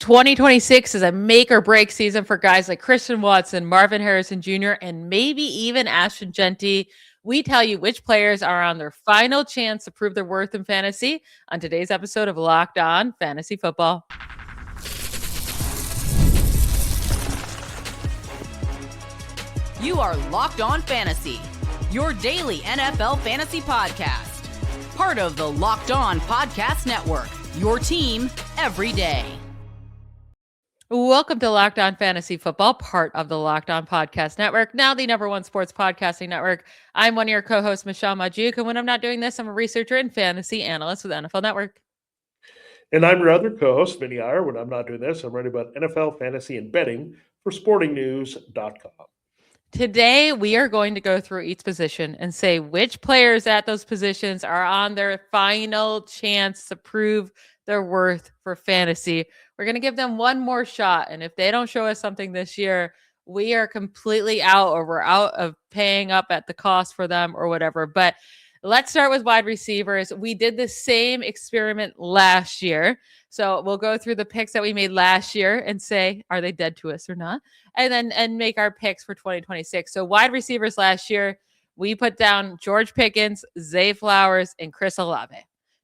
2026 is a make or break season for guys like Christian Watson, Marvin Harrison Jr., and maybe even Ashton Jeanty. We tell you which players are on their final chance to prove their worth in fantasy on today's episode of Locked On Fantasy Football. You are Locked On Fantasy, your daily NFL fantasy podcast. Part of the Locked On Podcast Network, your team every day. Welcome to Locked On Fantasy Football, part of the Locked On Podcast Network, now the #1 sports podcasting network. I'm one of your co-hosts, Michelle Magdziuk, and when I'm not doing this, I'm a researcher and fantasy analyst with NFL Network. And I'm your other co-host, Vinnie Iyer. When I'm not doing this, I'm writing about NFL fantasy and betting for sportingnews.com. Today, we are going to go through each position and say which players at those positions are on their final chance to prove their worth for fantasy. We're going to give them one more shot. And if they don't show us something this year, we are completely out, or we're out of paying up at the cost for them or whatever. But let's start with wide receivers. We did the same experiment last year. So we'll go through the picks that we made last year and say, are they dead to us or not? And make our picks for 2026. So wide receivers last year, we put down George Pickens, Zay Flowers, and Chris Olave.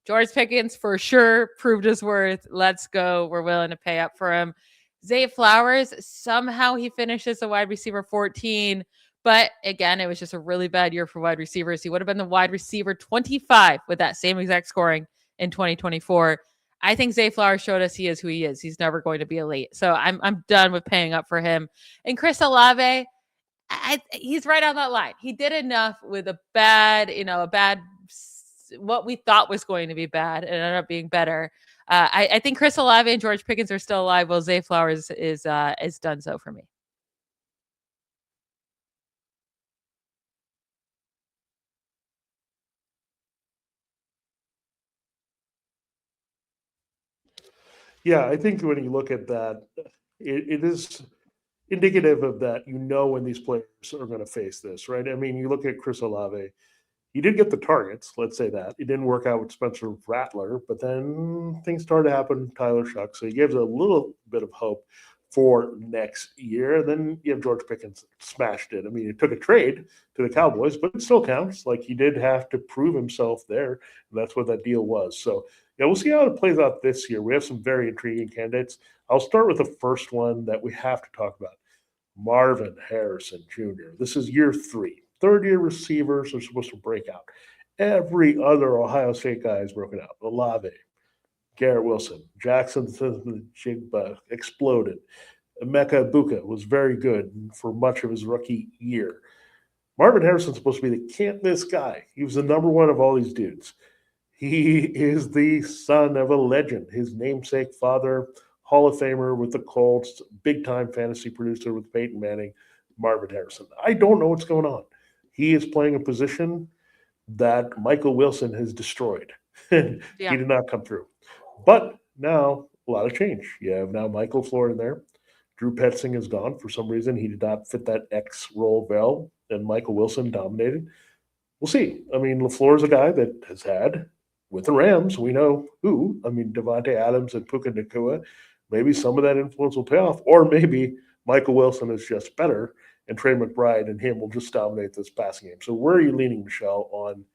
George Pickens for sure proved his worth. Let's go. We're willing to pay up for him. Zay Flowers, somehow he finishes a wide receiver 14. But again, it was just a really bad year for wide receivers. He would have been the wide receiver 25 with that same exact scoring in 2024. I think Zay Flowers showed us he is who he is. He's never going to be elite. So I'm done with paying up for him. And Chris Olave, he's right on that line. He did enough with a bad, what we thought was going to be bad, and ended up being better. I think Chris Olave and George Pickens are still alive, while Zay Flowers is done so for me. Yeah, I think when you look at that, it is indicative of that, when these players are going to face this, right? I mean, you look at Chris Olave, he did get the targets, let's say that. It didn't work out with Spencer Rattler, but then things started to happen, Tyler Shuck. So he gives a little bit of hope for next year. Then you have George Pickens smashed it. I mean, it took a trade to the Cowboys, but it still counts. Like, he did have to prove himself there, and that's what that deal was. So, we'll see how it plays out this year. We have some very intriguing candidates. I'll start with the first one that we have to talk about, Marvin Harrison Jr. This is year 3. Third-year receivers are supposed to break out. Every other Ohio State guy has broken out. Olave, Garrett Wilson, Jackson Jigba exploded. Emeka Egbuka was very good for much of his rookie year. Marvin Harrison's supposed to be the can't-miss guy. He was the number one of all these dudes. He is the son of a legend. His namesake father, Hall of Famer with the Colts, big-time fantasy producer with Peyton Manning, Marvin Harrison. I don't know what's going on. He is playing a position that Michael Wilson has destroyed. He did not come through. But now, a lot of change. You have now Michael Floyd in there. Drew Petzing is gone. For some reason, he did not fit that X role well, and Michael Wilson dominated. We'll see. I mean, LaFleur is a guy that has had, with the Rams, we know who. I mean, Devontae Adams and Puka Nacua. Maybe some of that influence will pay off. Or maybe Michael Wilson is just better, and Trey McBride and him will just dominate this passing game. So where are you leaning, Michelle, on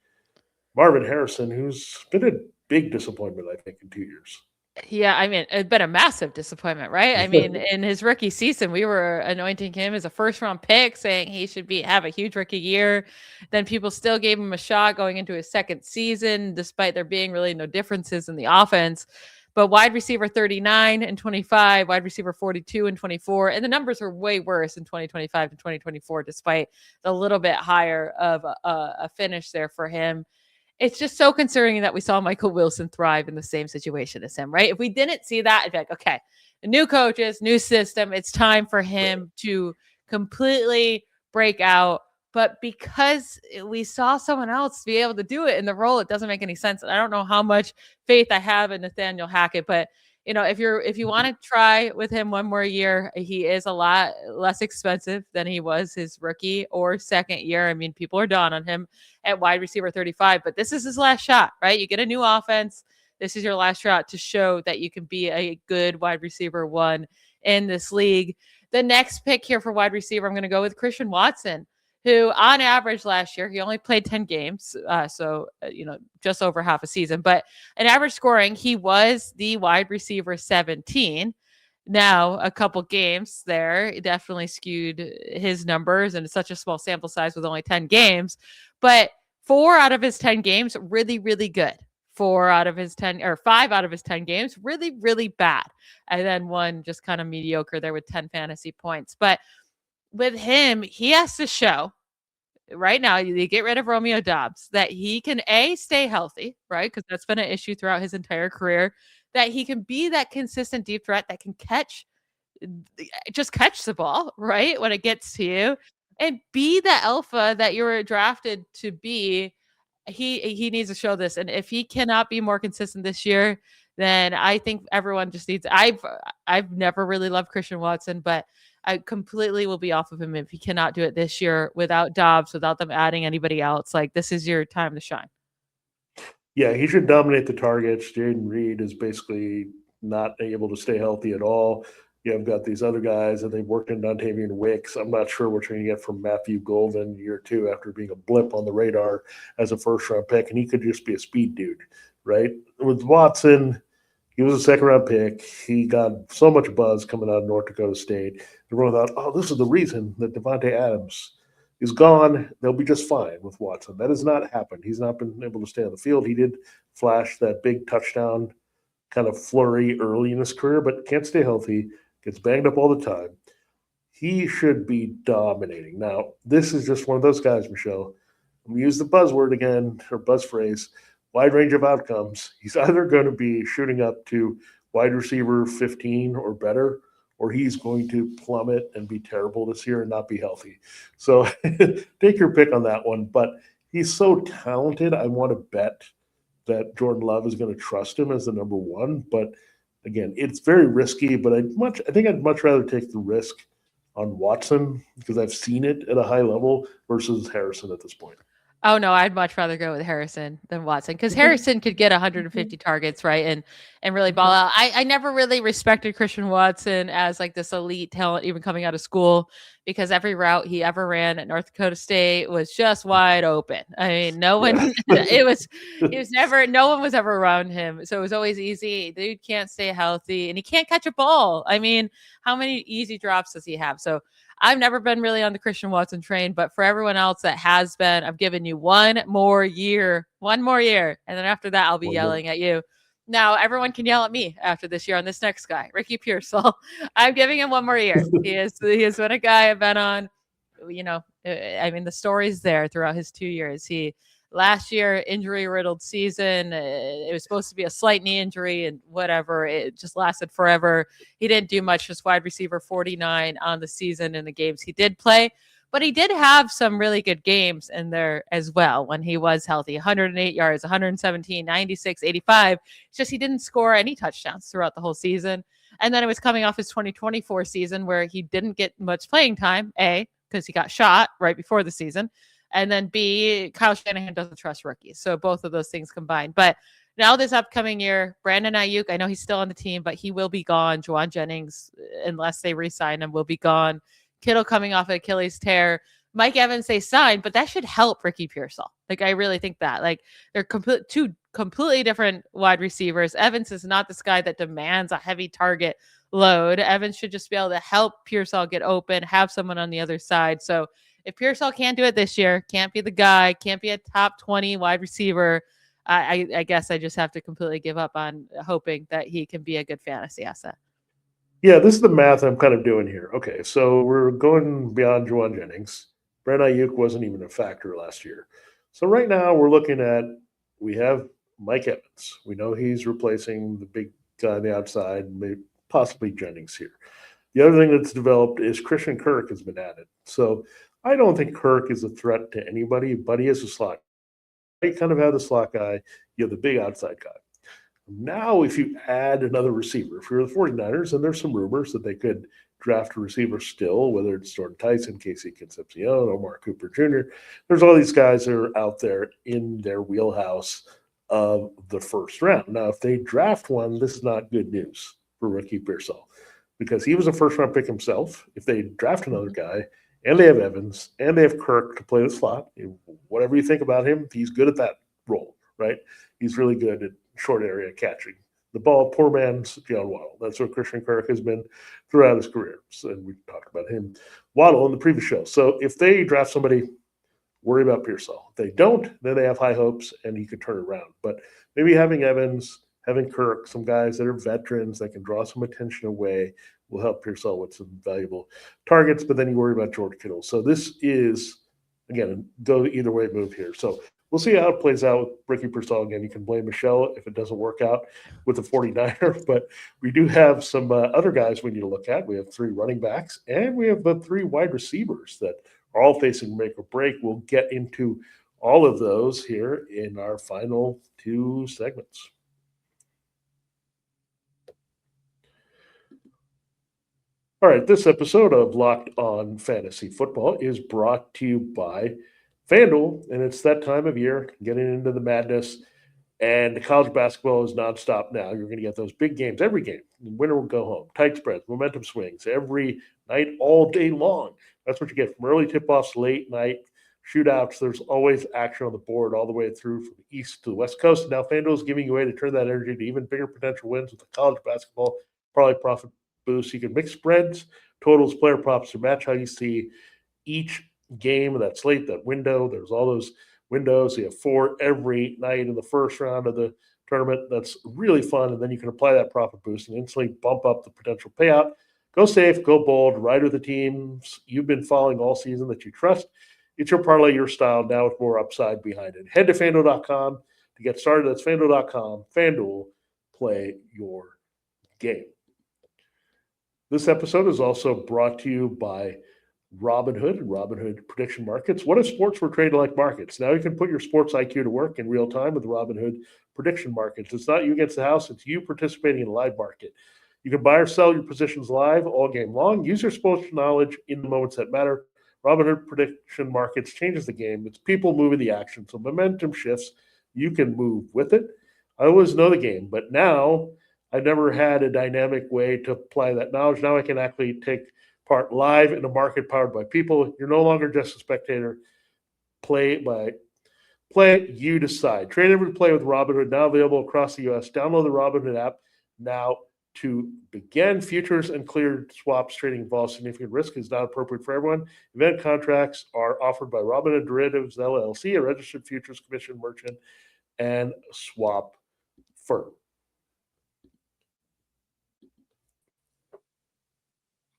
Marvin Harrison, who's been a big disappointment, I think, in 2 years? Yeah, I mean, it's been a massive disappointment, right? I mean, in his rookie season, we were anointing him as a first-round pick, saying he should have a huge rookie year. Then people still gave him a shot going into his second season, despite there being really no differences in the offense. But wide receiver 39 and 25, wide receiver 42 and 24, and the numbers are way worse in 2025 to 2024, despite the little bit higher of a finish there for him. It's just so concerning that we saw Michael Wilson thrive in the same situation as him, right? If we didn't see that, I'd be like, okay, new coaches, new system. It's time for him to completely break out. But because we saw someone else be able to do it in the role, it doesn't make any sense. And I don't know how much faith I have in Nathaniel Hackett, but if you want to try with him one more year, he is a lot less expensive than he was his rookie or second year. I mean, people are down on him at wide receiver 35, but this is his last shot, right? You get a new offense. this is your last shot to show that you can be a good wide receiver one in this league. The next pick here for wide receiver, I'm going to go with Christian Watson, who on average last year, he only played 10 games. Just over half a season, but an average scoring, he was the wide receiver 17. Now, a couple games there definitely skewed his numbers, and it's such a small sample size with only 10 games. But 4 out of his 10 games, really, really good. 5 out of his 10 games, really, really bad. And then one just kind of mediocre there with 10 fantasy points. But with him, he has to show right now, you get rid of Romeo Dobbs, that he can stay healthy, right? Because that's been an issue throughout his entire career, that he can be that consistent deep threat that can catch the ball, right? When it gets to you, and be the alpha that you were drafted to be. He needs to show this. And if he cannot be more consistent this year, then I think everyone just needs, I've never really loved Christian Watson, but I completely will be off of him if he cannot do it this year without Dobbs, without them adding anybody else. Like, this is your time to shine. Yeah, he should dominate the targets. Jaden Reed is basically not able to stay healthy at all. You have got these other guys, and they've worked in Dontavian Wicks. I'm not sure what you're going to get from Matthew Golden year 2 after being a blip on the radar as a first-round pick, and he could just be a speed dude, right? With Watson, he was a second-round pick. He got so much buzz coming out of North Dakota State. Everyone thought, oh, this is the reason that Devontae Adams is gone. They'll be just fine with Watson. That has not happened. He's not been able to stay on the field. He did flash that big touchdown kind of flurry early in his career, but can't stay healthy, gets banged up all the time. He should be dominating. Now, this is just one of those guys, Michelle. I'm going to use the buzzword again, or buzz phrase, wide range of outcomes. He's either going to be shooting up to wide receiver 15 or better, or he's going to plummet and be terrible this year and not be healthy. So take your pick on that one. But he's so talented. I want to bet that Jordan Love is going to trust him as the number one. But again, it's very risky, but I think I'd much rather take the risk on Watson because I've seen it at a high level versus Harrison at this point. Oh, no, I'd much rather go with Harrison than Watson because Harrison could get 150 targets, right, and really ball out. I never really respected Christian Watson as like this elite talent, even coming out of school, because every route he ever ran at North Dakota State was just wide open. I mean, no one was ever around him. So it was always easy. Dude can't stay healthy and he can't catch a ball. I mean, how many easy drops does he have? So I've never been really on the Christian Watson train, but for everyone else that has been, I've given you one more year. And then after that, I'll be yelling at you. Now, everyone can yell at me after this year on this next guy, Ricky Pearsall. I'm giving him one more year. He has been a guy I've been on, I mean, the story's there throughout his 2 years. Last year, injury-riddled season. It was supposed to be a slight knee injury and whatever. It just lasted forever. He didn't do much, just wide receiver 49 on the season in the games he did play. But he did have some really good games in there as well when he was healthy. 108 yards, 117, 96, 85. It's just he didn't score any touchdowns throughout the whole season. And then it was coming off his 2024 season where he didn't get much playing time, A, because he got shot right before the season. And then B, Kyle Shanahan doesn't trust rookies. So both of those things combined. But now this upcoming year, Brandon Ayuk, I know he's still on the team, but he will be gone. Juwan Jennings, unless they re-sign him, will be gone. Kittle coming off an Achilles tear. Mike Evans, they signed, but that should help Ricky Pearsall. Like, I really think that. Like, they're two completely different wide receivers. Evans is not this guy that demands a heavy target load. Evans should just be able to help Pearsall get open, have someone on the other side. So if Pearsall can't do it this year, can't be the guy, can't be a top 20 wide receiver, I guess I just have to completely give up on hoping that he can be a good fantasy asset. Yeah, this is the math I'm kind of doing here. Okay, so we're going beyond Juwan Jennings. Brandon Ayuk wasn't even a factor last year. So right now we're looking at, we have Mike Evans. We know he's replacing the big guy on the outside, maybe possibly Jennings here. The other thing that's developed is Christian Kirk has been added. So I don't think Kirk is a threat to anybody, but he is a slot. You kind of have the slot guy, you have the big outside guy. Now, if you add another receiver, if you're the 49ers, and there's some rumors that they could draft a receiver still, whether it's Jordan Tyson, Casey Concepcion, Omar Cooper Jr., there's all these guys that are out there in their wheelhouse of the first round. Now, if they draft one, this is not good news for Ricky Pearsall because he was a first-round pick himself. If they draft another guy and they have Evans and they have Kirk to play the slot, whatever you think about him, he's good at that role, right? He's really good at short area catching the ball. Poor man's Jalen Waddle. That's what Christian Kirk has been throughout his career. So, and we talked about him, Waddle, in the previous show. So if they draft somebody, worry about Pearsall. If they don't, then they have high hopes and he could turn it around. But maybe having Evans, having Kirk, some guys that are veterans that can draw some attention away will help Pearsall with some valuable targets. But then you worry about George Kittle. So this is, again, go either way move here. So we'll see how it plays out with Ricky Pearsall. Again, you can blame Michelle if it doesn't work out with the 49er, but we do have some other guys we need to look at. We have 3 running backs, and we have the 3 wide receivers that are all facing make or break. We'll get into all of those here in our final 2 segments. All right, this episode of Locked On Fantasy Football is brought to you by FanDuel, and it's that time of year, getting into the madness, and college basketball is nonstop now. You're going to get those big games, every game. The winner will go home. Tight spreads, momentum swings, every night, all day long. That's what you get from early tip-offs, late night shootouts. There's always action on the board all the way through from the east to the west coast. Now FanDuel is giving you a way to turn that energy to even bigger potential wins with the college basketball parlay profit boost. You can mix spreads, totals, player props to match how you see each game, that slate, that window. There's all those windows. You have 4 every night in the first round of the tournament. That's really fun. And then you can apply that profit boost and instantly bump up the potential payout. Go safe, go bold, ride with the teams you've been following all season that you trust. It's your parlay, your style, now with more upside behind it. Head to FanDuel.com to get started. That's FanDuel.com. FanDuel, play your game. This episode is also brought to you by Robinhood and Robinhood Prediction Markets. What if sports were traded like markets? Now you can put your sports IQ to work in real time with Robinhood Prediction Markets. It's not you against the house. It's you participating in a live market. You can buy or sell your positions live all game long. Use your sports knowledge in the moments that matter. Robinhood Prediction Markets changes the game. It's people moving the action. So momentum shifts. You can move with it. I always know the game, but now I've never had a dynamic way to apply that knowledge. Now I can actually take part live in a market powered by people. You're no longer just a spectator. Play, you decide. Trade every play with Robinhood, now available across the U.S. Download the Robinhood app now to begin. Futures and cleared swaps trading involves significant risk, is not appropriate for everyone. Event contracts are offered by Robinhood Derivatives LLC, a registered futures commission merchant and swap firm.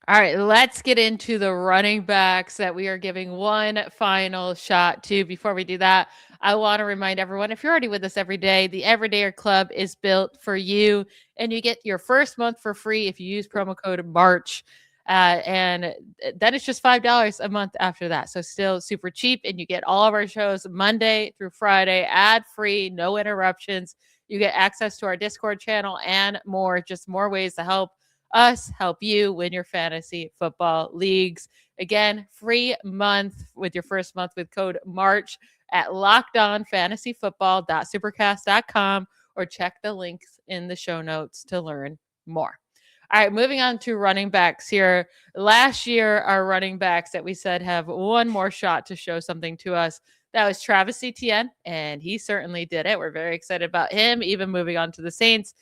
All right, let's get into the running backs that we are giving one final shot to. Before we do that, I want to remind everyone, if you're already with us every day, the Everydayer Club is built for you, and you get your first month for free if you use promo code MARCH. And then it's just $5 a month after that. So still super cheap, and you get all of our shows Monday through Friday, ad-free, no interruptions. You get access to our Discord channel and more, just more ways to help us help you win your fantasy football leagues. Again, free month with your first month with code MARCH at lockedonfantasyfootball.supercast.com, or check the links in the show notes to learn more. All right, moving on to running backs here. Last year, our running backs that we said have one more shot to show something to us. That was Travis Etienne, and he certainly did it. We're very excited about him, even moving on to the Saints.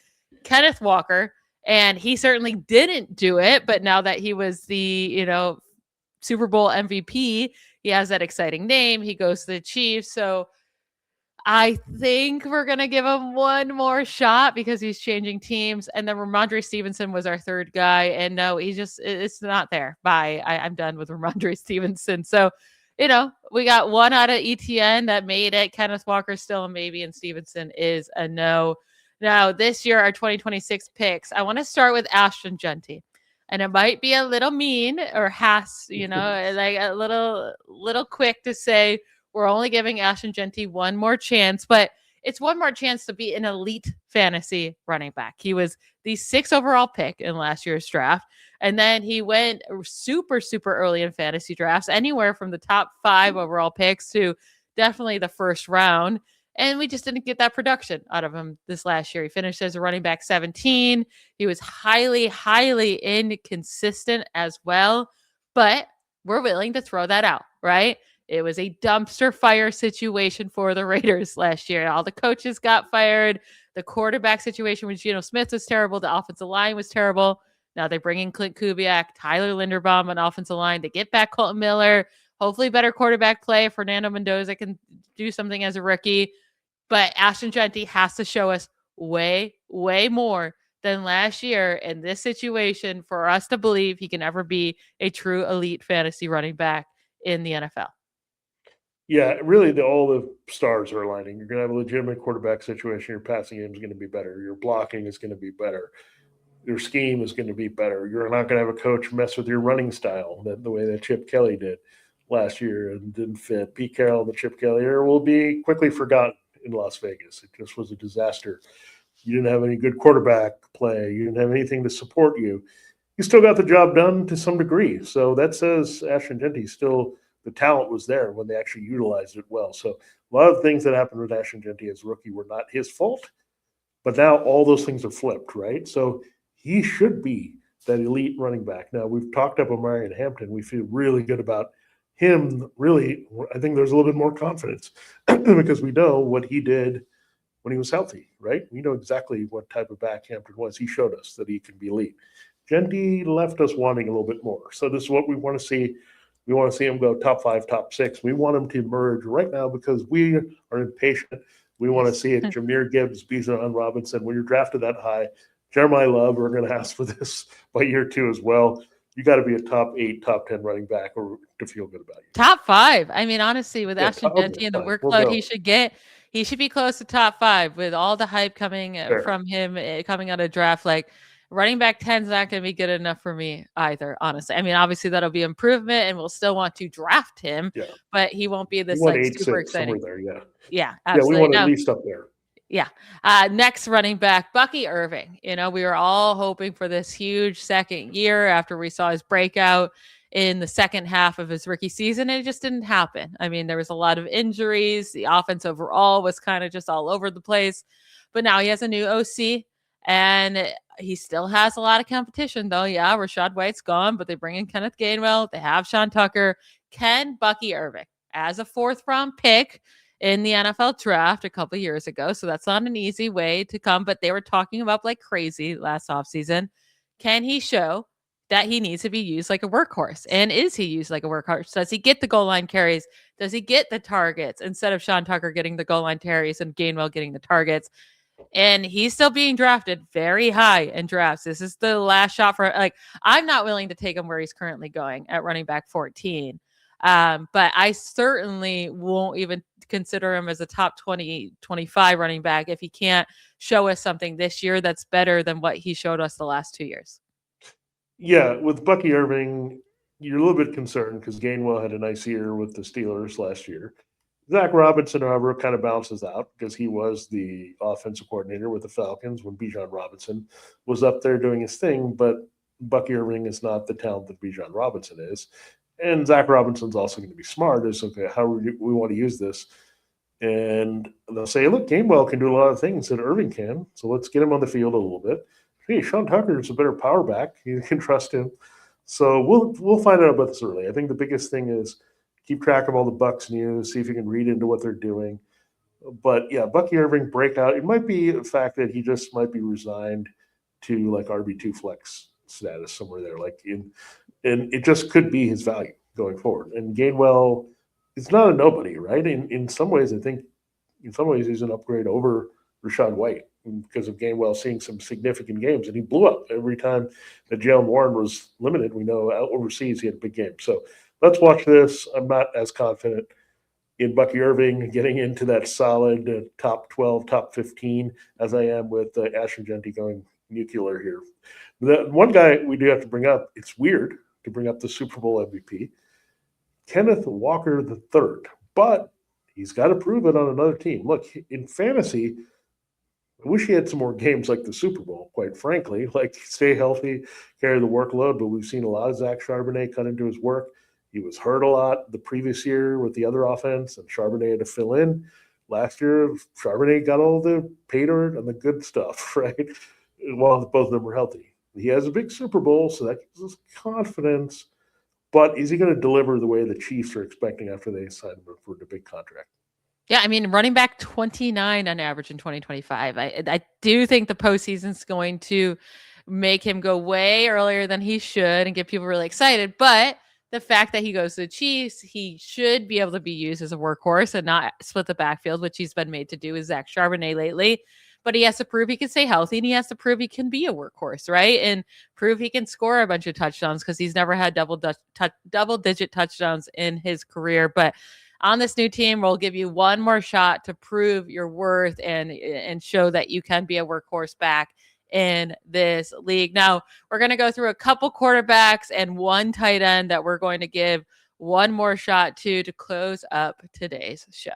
Kenneth Walker, and he certainly didn't do it, but now that he was the, Super Bowl MVP, he has that exciting name. He goes to the Chiefs. So I think we're going to give him one more shot because he's changing teams. And then Ramondre Stevenson was our third guy. And no, it's not there. Bye. I'm done with Ramondre Stevenson. So, we got one out of ETN that made it. Kenneth Walker still a maybe, and Stevenson is a no. Now, this year, our 2026 picks, I want to start with Ashton Jeanty. And it might be a little mean or like a little quick to say we're only giving Ashton Jeanty one more chance, but it's one more chance to be an elite fantasy running back. He was the 6th overall pick in last year's draft. And then he went super, super early in fantasy drafts, anywhere from the top 5 overall picks to definitely the first round. And we just didn't get that production out of him this last year. He finished as a running back 17. He was highly, highly inconsistent as well. But we're willing to throw that out, right? It was a dumpster fire situation for the Raiders last year. All the coaches got fired. The quarterback situation with Geno Smith was terrible. The offensive line was terrible. Now they bring in Clint Kubiak, Tyler Linderbaum on offensive line. They get back Colton Miller. Hopefully better quarterback play. Fernando Mendoza can do something as a rookie. But Ashton Jeanty has to show us way, way more than last year in this situation for us to believe he can ever be a true elite fantasy running back in the NFL. Yeah, really, all the stars are aligning. You're going to have a legitimate quarterback situation. Your passing game is going to be better. Your blocking is going to be better. Your scheme is going to be better. You're not going to have a coach mess with your running style the way that Chip Kelly did last year and didn't fit. Pete Carroll, the Chip Kelly era, will be quickly forgotten in Las Vegas. It just was a disaster. You didn't have any good quarterback play. You didn't have anything to support you. You still got the job done to some degree. So that says Ashton Jeanty still – the talent was there when they actually utilized it well. So a lot of things that happened with Ashton Jeanty as rookie were not his fault, but now all those things are flipped, right? So he should be that elite running back. Now, we've talked up Omari and Hampton. We feel really good about him. Really, I think there's a little bit more confidence because we know what he did when he was healthy, right? We know exactly what type of back Hampton was. He showed us that he can be elite. Jeanty left us wanting a little bit more. So this is what we want to see. We want to see him go top 5, top 6. We want him to emerge right now because we are impatient. We want to see it. Jahmyr Gibbs, Bijan Robinson. When you're drafted that high, Jeremiah Love, we're going to ask for this by year 2 as well. You got to be a top 8, top 10 running back or to feel good about you. Top 5. I mean, honestly, with Ashton Jeanty and the workload he should get, he should be close to top 5 with all the hype coming from him coming out of draft. Like, running back 10 is not going to be good enough for me either, honestly. I mean, obviously that'll be improvement and we'll still want to draft him, but he won't be this like super exciting. There, yeah, absolutely. Yeah, we want at least up there. Yeah. Next running back, Bucky Irving. You know, we were all hoping for this huge second year after we saw his breakout in the second half of his rookie season. And it just didn't happen. I mean, there was a lot of injuries. The offense overall was kind of just all over the place. But now he has a new OC. And he still has a lot of competition, though. Yeah, Rachaad White's gone, but they bring in Kenneth Gainwell. They have Sean Tucker. Can Bucky Irving, as a 4th-round pick in the NFL draft a couple of years ago, so that's not an easy way to come, but they were talking about like crazy last offseason. Can he show that he needs to be used like a workhorse? And is he used like a workhorse? Does he get the goal line carries? Does he get the targets instead of Sean Tucker getting the goal line carries and Gainwell getting the targets? And he's still being drafted very high in drafts. This is the last shot for, like, I'm not willing to take him where he's currently going at running back 14. But I certainly won't even consider him as a top 20, 25 running back if he can't show us something this year that's better than what he showed us the last 2 years. Yeah, with Bucky Irving, you're a little bit concerned because Gainwell had a nice year with the Steelers last year. Zach Robinson, however, kind of balances out because he was the offensive coordinator with the Falcons when Bijan Robinson was up there doing his thing, but Bucky Irving is not the talent that Bijan Robinson is. And Zach Robinson's also going to be smart. It's okay, how we want to use this. And they'll say, look, Gainwell can do a lot of things that Irving can, so let's get him on the field a little bit. Hey, Sean Tucker is a better power back. You can trust him. So we'll find out about this early. I think the biggest thing is keep track of all the Bucs news, see if you can read into what they're doing. But, yeah, Bucky Irving breakout. It might be the fact that he just might be resigned to, like, RB2 flex status somewhere there. And it just could be his value going forward. And Gainwell is not a nobody, right? In some ways, I think he's an upgrade over Rachaad White because of Gainwell seeing some significant games. And he blew up every time that Jalen Warren was limited. We know overseas he had a big game. So let's watch this. I'm not as confident in Bucky Irving getting into that solid top 12, top 15 as I am with Ashton Jeanty going nuclear here. The one guy we do have to bring up, it's weird to bring up the Super Bowl MVP, Kenneth Walker III, but he's got to prove it on another team. Look, in fantasy, I wish he had some more games like the Super Bowl, quite frankly, like stay healthy, carry the workload, but we've seen a lot of Zach Charbonnet cut into his work. He was hurt a lot the previous year with the other offense, and Charbonnet had to fill in. Last year, Charbonnet got all the pay dirt and the good stuff, right? While both of them were healthy. He has a big Super Bowl, so that gives us confidence. But is he going to deliver the way the Chiefs are expecting after they signed him for the big contract? Yeah, I mean, running back 29 on average in 2025. I do think the postseason's going to make him go way earlier than he should and get people really excited. But the fact that he goes to the Chiefs, he should be able to be used as a workhorse and not split the backfield, which he's been made to do with Zach Charbonnet lately. But he has to prove he can stay healthy, and he has to prove he can be a workhorse, right? And prove he can score a bunch of touchdowns because he's never had double-digit touchdowns in his career. But on this new team, we'll give you one more shot to prove your worth and show that you can be a workhorse back in this league. Now, we're going to go through a couple quarterbacks and one tight end that we're going to give one more shot to close up today's show.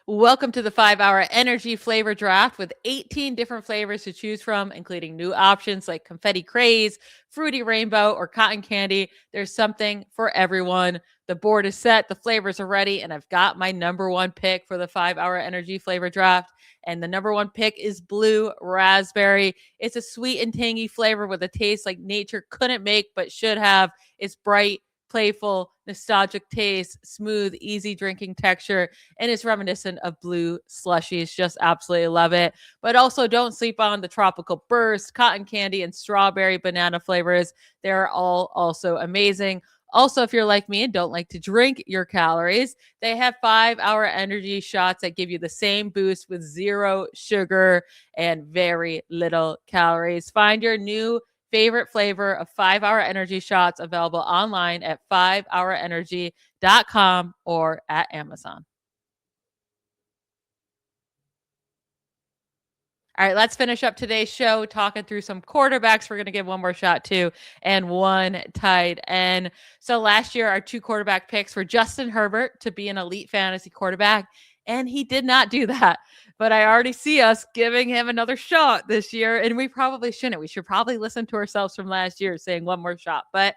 Welcome to the 5-hour energy flavor draft with 18 different flavors to choose from, including new options like confetti craze, fruity rainbow, or cotton candy. There's something for everyone. The board is set, the flavors are ready, and I've got my number one pick for the 5-hour energy flavor draft. And the number one pick is blue raspberry. It's a sweet and tangy flavor with a taste like nature couldn't make but should have. It's bright, playful, nostalgic taste, smooth, easy drinking texture, and it's reminiscent of blue slushies. Just absolutely love it. But also don't sleep on the tropical burst, cotton candy, and strawberry banana flavors. They're all also amazing. Also, if you're like me and don't like to drink your calories, they have 5-hour energy shots that give you the same boost with 0 sugar and very little calories. Find your new favorite flavor of 5-hour energy shots available online at 5hourenergy.com or at Amazon. All right, let's finish up today's show talking through some quarterbacks we're going to give one more shot to and one tight end. So last year, our 2 quarterback picks were Justin Herbert to be an elite fantasy quarterback, and he did not do that. But I already see us giving him another shot this year, and we probably shouldn't. We should probably listen to ourselves from last year saying one more shot. But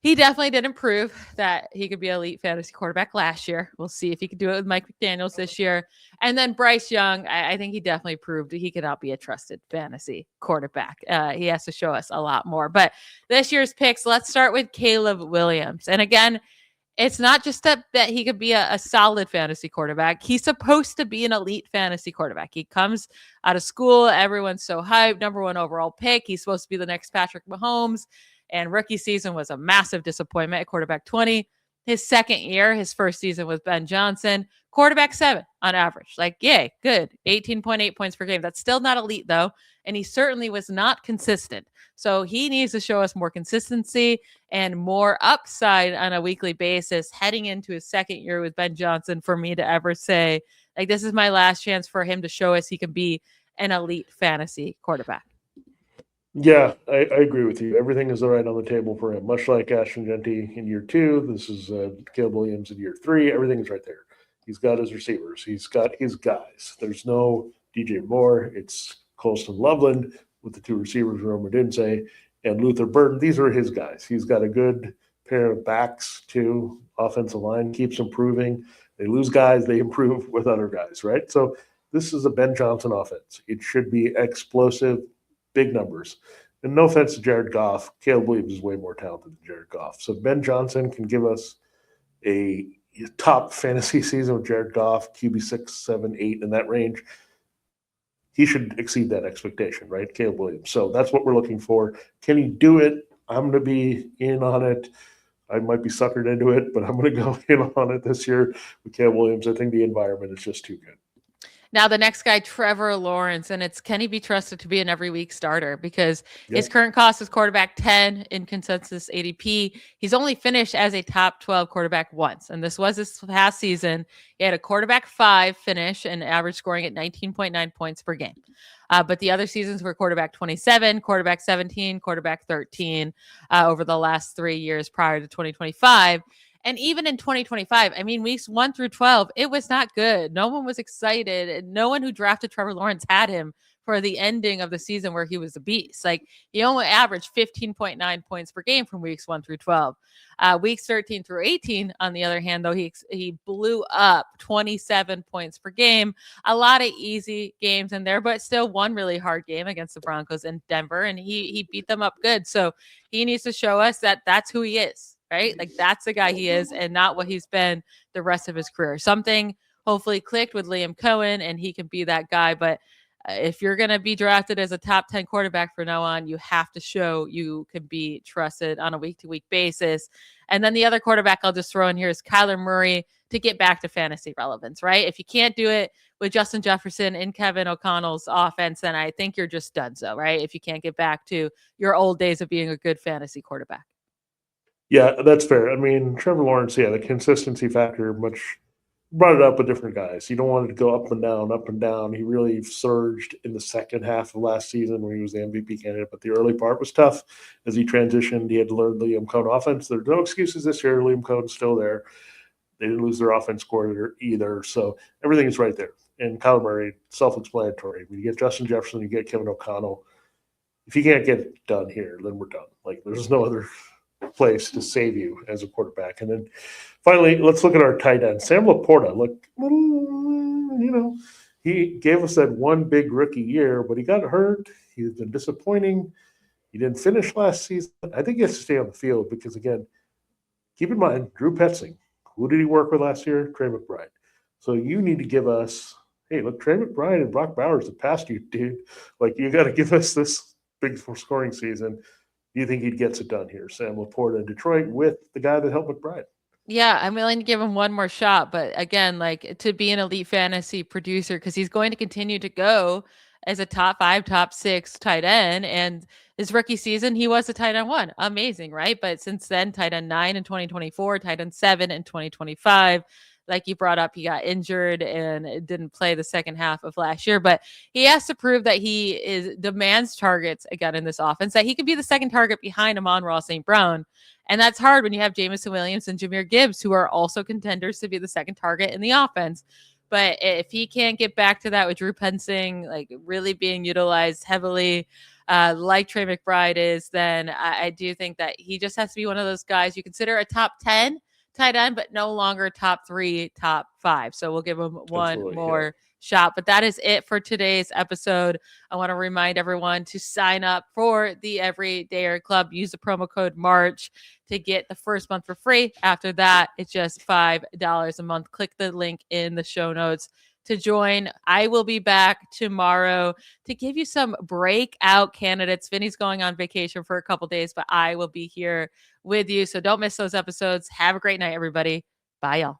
he definitely didn't prove that he could be an elite fantasy quarterback last year. We'll see if he can do it with Mike McDaniels this year. And then Bryce Young, I think he definitely proved he could not be a trusted fantasy quarterback. He has to show us a lot more. But this year's picks, let's start with Caleb Williams. And again, it's not just that he could be a solid fantasy quarterback. He's supposed to be an elite fantasy quarterback. He comes out of school. Everyone's so hyped. Number 1 overall pick. He's supposed to be the next Patrick Mahomes. And rookie season was a massive disappointment at quarterback 20. His second year, his first season was Ben Johnson, quarterback 7 on average. Like, yay, good. 18.8 points per game. That's still not elite, though. And he certainly was not consistent. So he needs to show us more consistency and more upside on a weekly basis heading into his second year with Ben Johnson for me to ever say, like, this is my last chance for him to show us he can be an elite fantasy quarterback. Yeah, I agree with you. Everything is all right on the table for him. Much like Ashton Jeanty in year 2, this is Caleb Williams in year 3. Everything is right there. He's got his receivers. He's got his guys. There's no DJ Moore. It's Colston Loveland with the 2 receivers, Romeo Dinsey and Luther Burton. These are his guys. He's got a good pair of backs, too. Offensive line keeps improving. They lose guys. They improve with other guys, right? So this is a Ben Johnson offense. It should be explosive, big numbers. And no offense to Jared Goff, Caleb Williams is way more talented than Jared Goff. So Ben Johnson can give us a top fantasy season with Jared Goff, QB 6, 7, 8 in that range. He should exceed that expectation, right? Caleb Williams. So that's what we're looking for. Can he do it? I'm going to be in on it. I might be suckered into it, but I'm going to go in on it this year with Caleb Williams. I think the environment is just too good. Now, the next guy, Trevor Lawrence, and it's can he be trusted to be an every week starter because his current cost is quarterback 10 in consensus ADP. He's only finished as a top 12 quarterback once, and this was his past season. He had a quarterback 5 finish and average scoring at 19.9 points per game. But the other seasons were quarterback 27, quarterback 17, quarterback 13 over the last 3 years prior to 2025. And even in 2025, I mean, weeks 1 through 12, it was not good. No one was excited. And no one who drafted Trevor Lawrence had him for the ending of the season where he was a beast. Like he only averaged 15.9 points per game from weeks 1 through 12. Weeks 13 through 18, on the other hand, though, he blew up 27 points per game. A lot of easy games in there, but still one really hard game against the Broncos in Denver, and he beat them up good. So he needs to show us that that's who he is, right? Like that's the guy he is, and not what he's been the rest of his career. Something hopefully clicked with Liam Cohen, and he can be that guy. But if you're going to be drafted as a top 10 quarterback from now on, you have to show you can be trusted on a week-to-week basis. And then the other quarterback I'll just throw in here is Kyler Murray to get back to fantasy relevance, right? If you can't do it with Justin Jefferson and Kevin O'Connell's offense, then I think you're just done so, right? If you can't get back to your old days of being a good fantasy quarterback. Yeah, that's fair. I mean, Trevor Lawrence, the consistency factor brought it up with different guys. You don't want it to go up and down, up and down. He really surged in the second half of last season when he was the MVP candidate, but the early part was tough as he transitioned. He had to learn the Liam Cohen offense. There's no excuses this year. Liam Cohen's still there. They didn't lose their offense coordinator either, so everything is right there. And Kyler Murray, self-explanatory. When you get Justin Jefferson, you get Kevin O'Connell. If you can't get it done here, then we're done. Like there's no other place to save you as a quarterback. And then finally, let's look at our tight end. Sam LaPorta looked he gave us that one big rookie year, but he got hurt. He's been disappointing. He didn't finish last season. I think he has to stay on the field because, again, keep in mind, Drew Petzing, who did he work with last year? Trey McBride. So you need to give us, hey, look, Trey McBride and Brock Bowers have passed you, dude. Like, you got to give us this big scoring season. Do you think he gets it done here? Sam LaPorta in Detroit with the guy that helped McBride. Yeah, I'm willing to give him one more shot. But again, like to be an elite fantasy producer, because he's going to continue to go as a top 5, top 6 tight end. And his rookie season, he was a tight end 1. Amazing, right? But since then, tight end 9 in 2024, tight end 7 in 2025. Like you brought up, he got injured and didn't play the second half of last year, but he has to prove that he demands targets again in this offense, that he could be the second target behind Amon-Ra St. Brown. And that's hard when you have Jameson Williams and Jahmyr Gibbs, who are also contenders to be the second target in the offense. But if he can't get back to that with Drew Petzing, like really being utilized heavily, like Trey McBride is, then I do think that he just has to be one of those guys you consider a top 10 tight end, but no longer top 3, top 5. So we'll give him one more shot. But that is it for today's episode. I want to remind everyone to sign up for the Everydayer Club. Use the promo code MARCH to get the first month for free. After that, it's just $5 a month. Click the link in the show notes to join. I will be back tomorrow to give you some breakout candidates. Vinny's going on vacation for a couple days, but I will be here with you. So don't miss those episodes. Have a great night, everybody. Bye, y'all.